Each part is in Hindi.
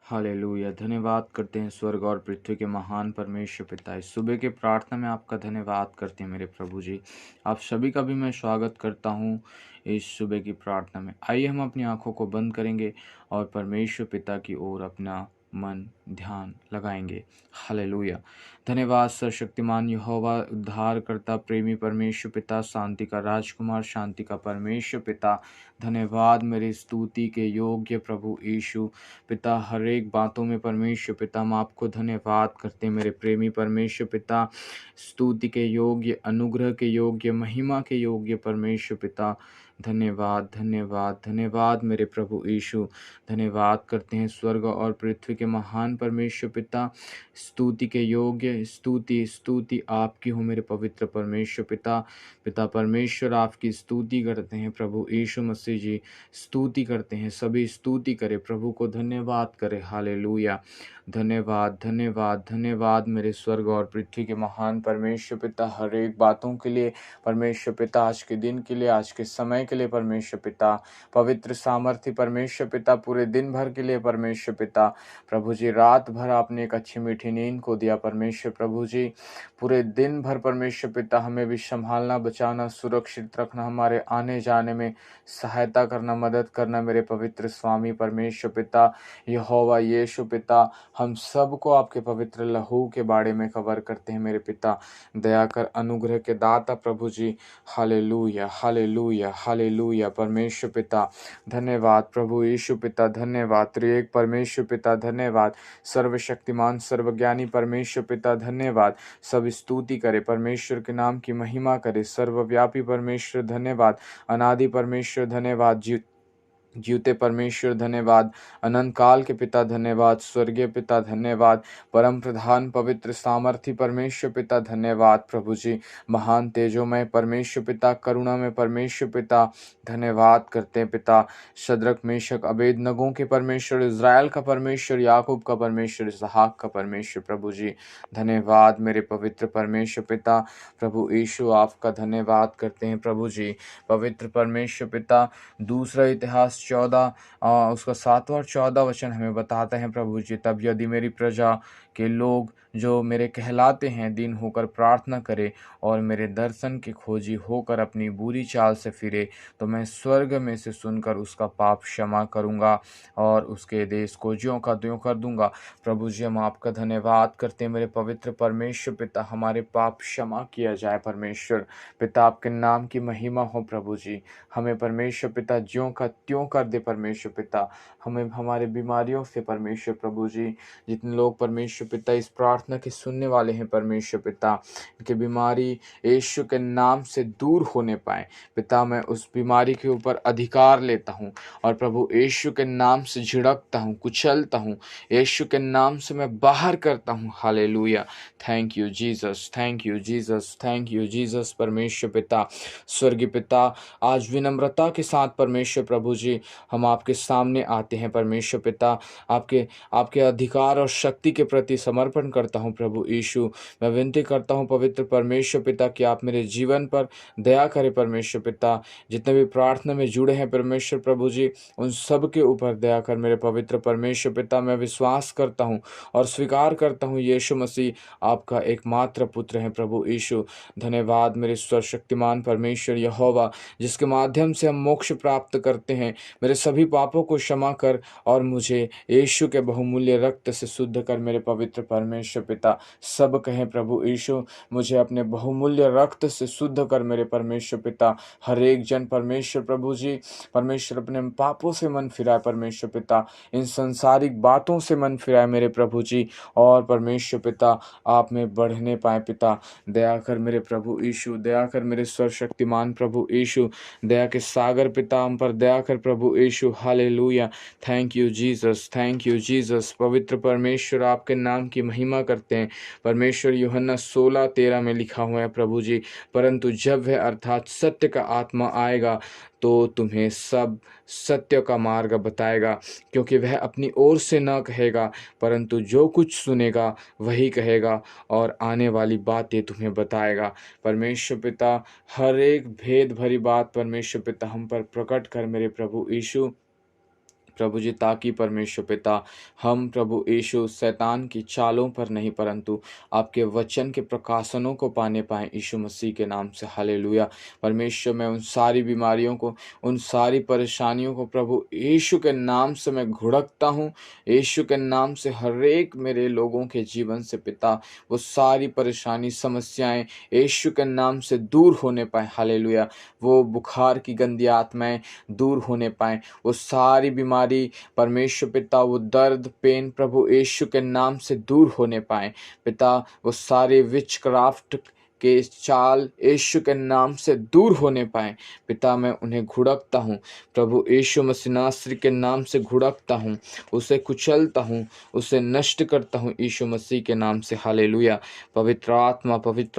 हालेलुया। धन्यवाद करते हैं स्वर्ग और पृथ्वी के महान परमेश्वर पिता। इस सुबह की प्रार्थना में आपका धन्यवाद करते हैं मेरे प्रभु जी। आप सभी का भी मैं स्वागत करता हूँ इस सुबह की प्रार्थना में। आइए हम अपनी आंखों को बंद करेंगे और परमेश्वर पिता की ओर अपना मन ध्यान लगाएंगे। हालेलुया। धन्यवाद सर्वशक्तिमान यहोवा, उद्धारकर्ता, प्रेमी परमेश्वर पिता, शांति का राजकुमार, शांति का परमेश्वर पिता। धन्यवाद मेरी स्तुति के योग्य प्रभु यीशु पिता। हर एक बातों में परमेश्वर पिता हम आपको धन्यवाद करते हैं मेरे प्रेमी परमेश्वर पिता। स्तुति के योग्य, अनुग्रह के योग्य, महिमा के योग्य परमेश्वर पिता। धन्यवाद धन्यवाद धन्यवाद मेरे प्रभु यीशु। धन्यवाद करते हैं स्वर्ग और पृथ्वी के महान परमेश्वर पिता। स्तुति के योग्य, स्तुति स्तुति आपकी हो मेरे पवित्र परमेश्वर पिता। पिता परमेश्वर आपकी स्तुति करते हैं प्रभु यीशु मसीह जी। स्तुति करते हैं, सभी स्तुति करें, प्रभु को धन्यवाद करें। हालेलुया। धन्यवाद धन्यवाद धन्यवाद मेरे स्वर्ग और पृथ्वी के महान परमेश्वर पिता। हर एक बातों के लिए परमेश्वर पिता, आज के दिन के लिए, आज के समय के लिए परमेश्वर पिता। पवित्र सामर्थ्य परमेश्वर पिता, पूरे दिन भर के लिए परमेश्वर पिता। प्रभु जी, रात भर आपने एक अच्छी मीठी नींद को दिया परमेश्वर प्रभु जी। पूरे दिन भर परमेश्वर पिता हमें भी संभालना, बचाना, सुरक्षित रखना, हमारे आने जाने में सहायता करना, मदद करना मेरे पवित्र स्वामी परमेश्वर पिता। यहोवा यीशु पिता, हम सबको आपके पवित्र लहू के बारे में कवर करते हैं मेरे पिता। दया कर, अनुग्रह के दाता प्रभु जी। हालेलुया हालेलुया हालेलुया परमेश्वर पिता। धन्यवाद प्रभु यीशु पिता, धन्यवाद त्रिएक परमेश्वर पिता, धन्यवाद सर्वशक्तिमान सर्वज्ञानी परमेश्वर पिता, धन्यवाद। सब स्तुति करे, परमेश्वर के नाम की महिमा करे। सर्वव्यापी परमेश्वर धन्यवाद, अनादि परमेश्वर धन्यवाद, जीवते परमेश्वर धन्यवाद, अनंत काल के पिता धन्यवाद, स्वर्गीय पिता धन्यवाद, परम प्रधान पवित्र सामर्थी परमेश्वर पिता धन्यवाद प्रभु जी। महान तेजोमय परमेश्वर पिता, करुणा में परमेश्वर पिता, धन्यवाद करते हैं पिता। शद्रक मेशक अबेदनगो के परमेश्वर, इज़राइल का परमेश्वर, याकूब का परमेश्वर, इसहाक का परमेश्वर प्रभु जी। धन्यवाद मेरे पवित्र परमेश्वर पिता। प्रभु यीशु आपका धन्यवाद करते हैं प्रभु जी। पवित्र परमेश्वर पिता, दूसरा इतिहास 14 उसका 7वां और 14 वचन हमें बताते हैं प्रभु जी। तब यदि मेरी प्रजा के लोग जो मेरे कहलाते हैं दीन होकर प्रार्थना करे और मेरे दर्शन के खोजी होकर अपनी बुरी चाल से फिरे, तो मैं स्वर्ग में से सुनकर उसका पाप क्षमा करूंगा और उसके देश को ज्यों का त्यों कर दूंगा। प्रभु जी, हम आपका धन्यवाद करते हैं मेरे पवित्र परमेश्वर पिता। हमारे पाप क्षमा किया जाए परमेश्वर पिता, आपके नाम की महिमा हो प्रभु जी। हमें परमेश्वर पिता ज्यों का त्यों कर दे परमेश्वर पिता। हमें हमारे बीमारियों से परमेश्वर प्रभु जी, जितने लोग परमेश्वर पिता इस प्रार्थना के सुनने वाले हैं परमेश्वर पिता, इनकी बीमारी यीशु के नाम से दूर होने पाए पिता। मैं उस बीमारी के ऊपर अधिकार लेता हूँ और प्रभु यीशु के नाम से झिड़कता हूँ, कुचलता हूँ, यीशु के नाम से मैं बाहर करता हूँ। Hallelujah. Thank you Jesus, thank you Jesus, thank you Jesus परमेश्वर पिता। स्वर्गीय पिता, आज विनम्रता के साथ परमेश्वर प्रभु जी हम आपके सामने आते हैं परमेश्वर पिता। आपके आपके अधिकार और शक्ति के प्रति समर्पण करता हूँ प्रभु यीशु। मैं विनती करता हूँ पवित्र परमेश्वर पिता कि आप मेरे जीवन पर दया करें परमेश्वर पिता। जितने भी प्रार्थना में जुड़े हैं परमेश्वर प्रभु जी, उन सब के ऊपर दया कर मेरे पवित्र परमेश्वर पिता। मैं विश्वास करता हूँ और स्वीकार करता हूँ यीशु मसीह आपका एकमात्र पुत्र है प्रभु यीशु। धन्यवाद मेरे सर्वशक्तिमान परमेश्वर यहोवा, जिसके माध्यम से हम मोक्ष प्राप्त करते हैं। मेरे सभी पापों को क्षमा कर और मुझे यीशु के बहुमूल्य रक्त से शुद्ध कर मेरे पवित्र परमेश्वर पिता। सब कहें प्रभु यीशु, मुझे अपने बहुमूल्य रक्त से शुद्ध कर मेरे परमेश्वर पिता। हर एक जन परमेश्वर प्रभु जी, परमेश्वर अपने पापों से मन फिराए परमेश्वर पिता, इन संसारिक बातों से मन फिराए मेरे प्रभु जी, और परमेश्वर पिता आप में बढ़ने पाए पिता। दया कर मेरे प्रभु यीशु, दया कर मेरे सर्वशक्तिमान प्रभु यीशु, दया के सागर पिता हम पर दया कर प्रभु Yeshu. Hallelujah. Thank you Jesus, thank you Jesus. पवित्र परमेश्वर आपके नाम की महिमा करते हैं परमेश्वर। यूहन्ना 16:13 में लिखा हुआ है प्रभु जी, परंतु जब वह अर्थात सत्य का आत्मा आएगा तो तुम्हें सब सत्य का मार्ग बताएगा, क्योंकि वह अपनी ओर से न कहेगा परंतु जो कुछ सुनेगा वही कहेगा और आने वाली बातें तुम्हें बताएगा। परमेश्वर पिता, हर एक भेद भरी बात परमेश्वर पिता हम पर प्रकट कर मेरे प्रभु यीशु। प्रभु जी, ताकि परमेश्वर पिता हम प्रभु यीशु शैतान की चालों पर नहीं परंतु आपके वचन के प्रकाशनों को पाने पाएँ यीशु मसीह के नाम से। हालेलुया। परमेश्वर, मैं उन सारी बीमारियों को, उन सारी परेशानियों को प्रभु यीशु के नाम से मैं घुड़कता हूँ। यीशु के नाम से हर एक मेरे लोगों के जीवन से पिता वो सारी परेशानी, समस्याएं यीशु के नाम से दूर होने पाए। हालेलुया। वो बुखार की गंदी आत्माएं दूर होने पाए, वो सारी बीमारी परमेश्वर पिता, वो दर्द, पेन प्रभु यीशु के नाम से दूर होने पाए पिता। वो सारे विच क्राफ्ट के चाल यीशु के नाम से दूर होने पाए पिता। मैं उन्हें घुड़कता हूँ प्रभु यीशु मसीह नासरी के नाम से घुड़कता हूँ, उसे कुचलता हूँ, उसे नष्ट करता हूँ यीशु मसीह के नाम से। हालेलुया। पवित्र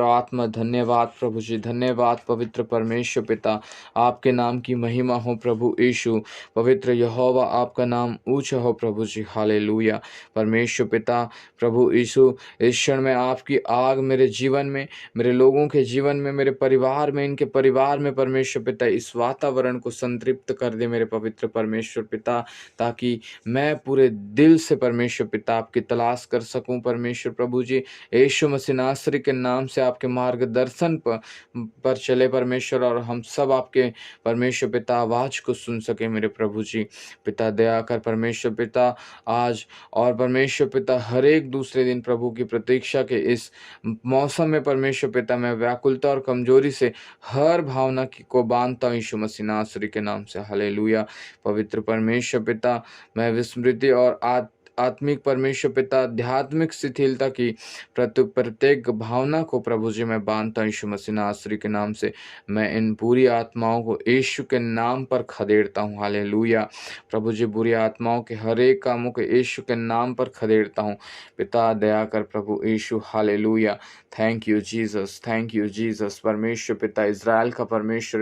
आत्मा धन्यवाद प्रभु जी, धन्यवाद पवित्र परमेश्वर पिता। आपके नाम की महिमा हो प्रभु यीशु। पवित्र यहोवा, आपका नाम ऊंचा हो प्रभु जी। हालेलुया। परमेश्वर पिता प्रभु यीशु, इस क्षण में आपकी आग मेरे जीवन में, मेरे लोगों के जीवन में, मेरे परिवार में, इनके परिवार में परमेश्वर पिता इस वातावरण को संतृप्त कर दे मेरे पवित्र परमेश्वर पिता, ताकि मैं पूरे दिल से परमेश्वर पिता आपकी तलाश कर सकूं परमेश्वर प्रभु जी। यीशु मसीह नासरी के नाम से आपके मार्गदर्शन पर चले परमेश्वर, और हम सब आपके परमेश्वर पिता आवाज को सुन सके मेरे प्रभु जी। पिता दया कर परमेश्वर पिता आज और परमेश्वर पिता हर एक दूसरे दिन प्रभु की प्रतीक्षा के इस मौसम में परमेश्वर पिता मैं व्याकुलता और कमजोरी से हर भावना को बांधता हूँ यीशु मसीह नासरी के नाम से। हालेलुया। पवित्र परमेश्वर पिता, मैं विस्मृति और आत्मिक परमेश्वर पिता आध्यात्मिक शिथिलता की प्रत्येक भावना को प्रभु जी मैं बांधता हूँ यीशु मसीह नासरी के नाम से। मैं इन बुरी आत्माओं को यीशु के नाम पर खदेड़ता हूँ। हालेलुया। प्रभु जी, बुरी आत्माओं के हर एक कामों को यीशु के नाम पर खदेड़ता हूँ पिता। दया कर प्रभु Yeshu. Hallelujah. Thank you Jesus, thank you Jesus. परमेश्वर पिता, इज़राइल का परमेश्वर,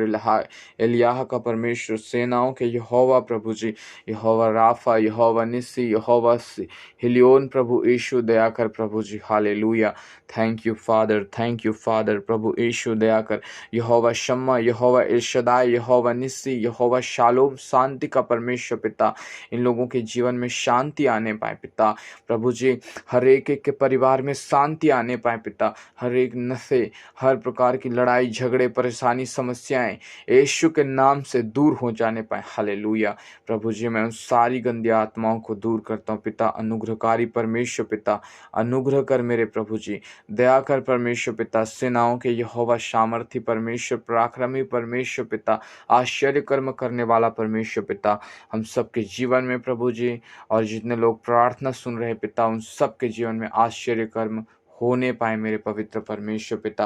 एलियाह का परमेश्वर, सेनाओं के यहोवा प्रभु जी, यहोवा राफा, यहोवा निस्सी, यहोवा हिलियोन प्रभु यीशु दया कर प्रभु जी। Hallelujah. Thank you father, thank you father. प्रभु यीशु दया कर। यहोवा शम्मा, यहोवा इर्शदाई, यहोवा निस्सी, यहोवा शालोम, शांति का परमेश्वर पिता, इन लोगों के जीवन में शांति आने पाए पिता। प्रभु जी, हर एक के परिवार में शांति आने पाए पिता। हर एक नशे, हर प्रकार की लड़ाई झगड़े परेशानी समस्याएं यीशु के नाम से दूर हो जाने पाए। हालेलुया। प्रभु जी, मैं उन सारी गंदी आत्माओं को दूर करता हूँ पिता। अनुग्रहकारी परमेश्वर पिता, अनुग्रह कर मेरे प्रभु जी, दया कर परमेश्वर पिता। सेनाओं के यहोवा, सामर्थी परमेश्वर, पराक्रमी परमेश्वर पिता, आश्चर्य कर्म करने वाला परमेश्वर पिता, हम सबके जीवन में प्रभु जी, और जितने लोग प्रार्थना सुन रहे पिता, उन सबके जीवन में आश्चर्य कर्म होने पाए मेरे पवित्र परमेश्वर पिता।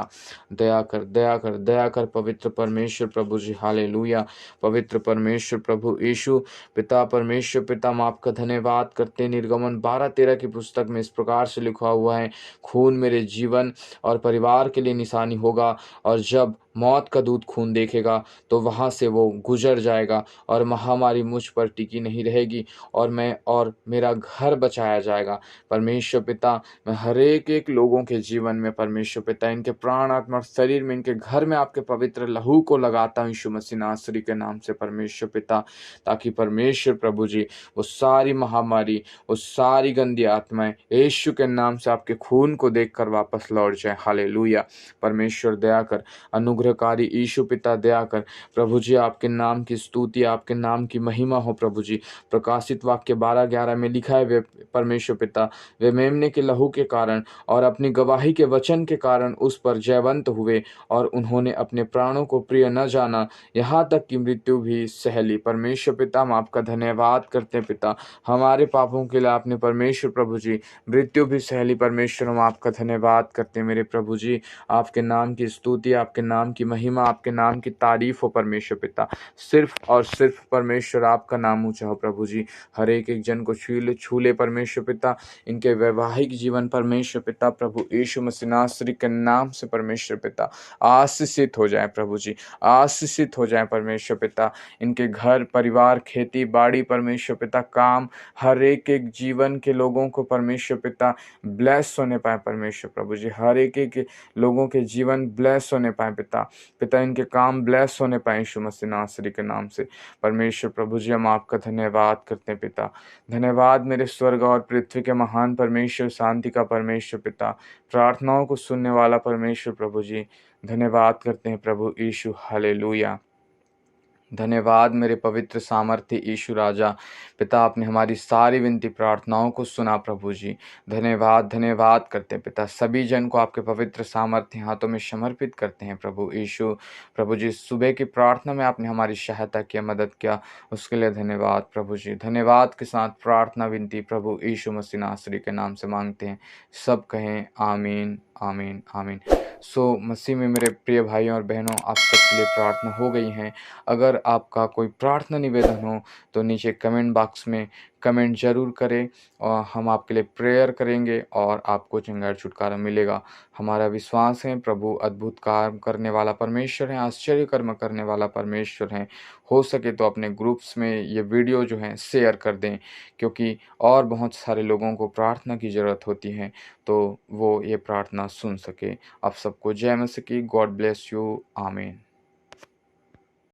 दया कर, दया कर, दया कर पवित्र परमेश्वर प्रभु जी। हालेलुया। पवित्र परमेश्वर प्रभु यीशु पिता, परमेश्वर पिता, हम आपका धन्यवाद करते हैं। निर्गमन 12:13 की पुस्तक में इस प्रकार से लिखा हुआ है, खून मेरे जीवन और परिवार के लिए निशानी होगा, और जब मौत का दूत खून देखेगा तो वहाँ से वो गुजर जाएगा, और महामारी मुझ पर टिकी नहीं रहेगी, और मैं और मेरा घर बचाया जाएगा। परमेश्वर पिता, मैं हर एक लोगों के जीवन में परमेश्वर पिता, इनके प्राण, आत्मा और शरीर में, इनके घर में आपके पवित्र लहू को लगाता हूँ यीशु मसीह नासरी के नाम से परमेश्वर पिता, ताकि परमेश्वर प्रभु जी वो सारी महामारी, वो सारी गंदी आत्माएं यीशु के नाम से आपके खून को देखकर वापस लौट जाए। हालेलुया। परमेश्वर दया कर। अनुग्रहकारी यीशु पिता दया कर। प्रभु जी, आपके नाम की स्तुति, आपके नाम की महिमा हो प्रभु जी। प्रकाशित वाक्य 12:11 में लिखा है, वे परमेश्वर पिता, वे मेमने के लहू के कारण और अपनी गवाही के वचन के कारण उस पर जयवंत हुए, और उन्होंने अपने प्राणों को प्रिय न जाना, यहाँ तक कि मृत्यु भी सह ली। परमेश्वर पिता, हम आपका धन्यवाद करते हैं पिता, हमारे पापों के लिए आपने परमेश्वर प्रभु जी मृत्यु भी सह ली। परमेश्वर, हम आपका धन्यवाद करते हैं मेरे प्रभु जी। आपके नाम की स्तुति, आपके नाम की महिमा, आपके नाम की तारीफ हो परमेश्वर पिता। सिर्फ और सिर्फ परमेश्वर आपका नाम ऊंचा हो प्रभु जी। हर एक जन को छू ले परमेश्वर पिता, इनके वैवाहिक जीवन परमेश्वर पिता, प्रभु यीशु मसीह नासरी के नाम से परमेश्वर पिता आशीषित हो जाए प्रभु जी, आशीषित हो जाए परमेश्वर पिता। इनके घर परिवार, खेती बाड़ी परमेश्वर पिता, काम, हर एक जीवन के लोगों को परमेश्वर पिता ब्लेस होने पाए परमेश्वर प्रभु जी। हर एक लोगों के जीवन ब्लेस होने पाए पिता। पिता। पिता इनके काम ब्लेस होने पाए यीशु मसीह नासरी के नाम से। परमेश्वर प्रभु जी, हम आपका धन्यवाद करते हैं पिता। धन्यवाद मेरे स्वर्ग और पृथ्वी के महान परमेश्वर, शांति का परमेश्वर पिता, प्रार्थनाओं को सुनने वाला परमेश्वर प्रभु जी। धन्यवाद करते हैं प्रभु यीशु, हालेलुया। धन्यवाद मेरे पवित्र सामर्थ्य यीशु राजा। पिता, आपने हमारी सारी विनती प्रार्थनाओं को सुना प्रभु जी। धन्यवाद धन्यवाद करते हैं पिता। सभी जन को आपके पवित्र सामर्थ्य हाथों में समर्पित करते हैं प्रभु यीशु। प्रभु जी, सुबह की प्रार्थना में आपने हमारी सहायता किया, मदद किया, उसके लिए धन्यवाद प्रभु जी। धन्यवाद के साथ प्रार्थना विनती प्रभु यीशु मसीह नासरी के नाम से मांगते हैं। सब कहें आमीन आमीन आमीन। मसीह में मेरे प्रिय भाइयों और बहनों, आप सबके लिए प्रार्थना हो गई हैं। अगर आपका कोई प्रार्थना निवेदन हो तो नीचे कमेंट बॉक्स में कमेंट ज़रूर करें और हम आपके लिए प्रेयर करेंगे और आपको चंगाई छुटकारा मिलेगा। हमारा विश्वास है प्रभु अद्भुत काम करने वाला परमेश्वर है, आश्चर्य कर्म करने वाला परमेश्वर है। हो सके तो अपने ग्रुप्स में ये वीडियो जो है शेयर कर दें, क्योंकि और बहुत सारे लोगों को प्रार्थना की ज़रूरत होती है, तो वो ये प्रार्थना सुन सके। आप सबको जय मसीह की। God bless you. आमीन।